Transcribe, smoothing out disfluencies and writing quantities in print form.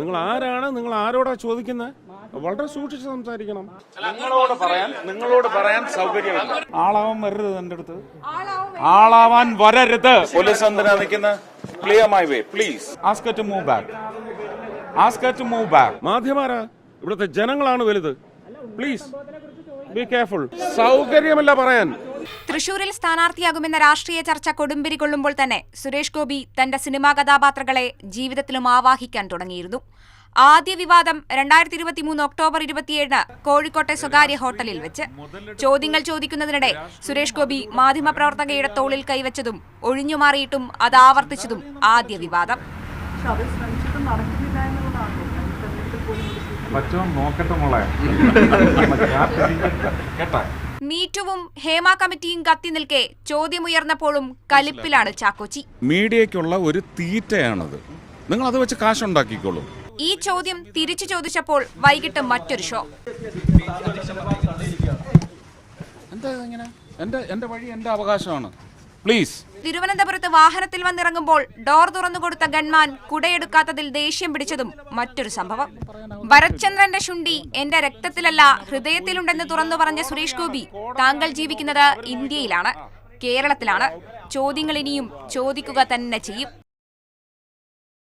നിങ്ങൾ ആരാണ്? നിങ്ങൾ ആരോടാ ചോദിക്കുന്നത്? വളരെ സൂക്ഷിച്ച് സംസാരിക്കണം. നിങ്ങളോട് പറയാൻ സൗകര്യമില്ല. ആളാവാൻ വരരുത് എന്റെ അടുത്ത്. ആളാവാൻ വരരുത്. പോലീസ് എന്തിനാ നിൽക്കുന്നത്? Clear my way please. Ask her to move back. Ask her to move back. മാധ്യമാരാ, ഇവിടുത്തെ ജനങ്ങളാണ് വലുത്. Please be careful. സൗകര്യമല്ല പറയാൻ. തൃശൂരിൽ സ്ഥാനാർത്ഥിയാകുമെന്ന രാഷ്ട്രീയ ചർച്ച കൊടുമ്പിരി കൊള്ളുമ്പോൾ തന്നെ സുരേഷ് ഗോപി തന്റെ സിനിമാ കഥാപാത്രങ്ങളെ ജീവിതത്തിലും ആവാഹിക്കാൻ തുടങ്ങിയിരുന്നു. ആദ്യ വിവാദം 2023 ഒക്ടോബർ 27 കോഴിക്കോട്ടെ സ്വകാര്യ ഹോട്ടലിൽ വെച്ച്. ചോദ്യങ്ങൾ ചോദിക്കുന്നതിനിടെ സുരേഷ് ഗോപി മാധ്യമപ്രവർത്തകയുടെ തോളിൽ കൈവച്ചതും ഒഴിഞ്ഞുമാറിയിട്ടും അത് ആവർത്തിച്ചതും ആദ്യ വിവാദം. മീറ്റുവും ഹേമ കമ്മിറ്റിയും കത്തി നിൽക്കെ ചോദ്യമുയർന്നപ്പോഴും കലിപ്പിലാണ് ചാക്കോച്ചി. മീഡിയയ്ക്കുള്ള ഒരു തീറ്റയാണത്. നിങ്ങൾ അത് വെച്ച് കാശുണ്ടാക്കിക്കോളൂ. ഈ ചോദ്യം തിരിച്ചു ചോദിച്ചപ്പോൾ വൈകിട്ട് മറ്റൊരു ഷോ. എന്റെ വഴി എന്റെ അവകാശമാണ്. പ്ലീസ്. തിരുവനന്തപുരത്ത് വാഹനത്തിൽ വന്നിറങ്ങുമ്പോൾ ഡോർ തുറന്നുകൊടുത്ത ഗൺമാൻ കുടയെടുക്കാത്തതിൽ ദേഷ്യം പിടിച്ചതും മറ്റൊരു സംഭവം. ഭരത്ചന്ദ്രന്റെ ശുണ്ഠി എന്റെ രക്തത്തിലല്ല ഹൃദയത്തിലുണ്ടെന്ന് തുറന്നു പറഞ്ഞ സുരേഷ് ഗോപി, താങ്കൾ ജീവിക്കുന്നത് ഇന്ത്യയിലാണ്, കേരളത്തിലാണ്. ചോദ്യങ്ങൾ ഇനിയും ചോദിക്കുക തന്നെ ചെയ്യും.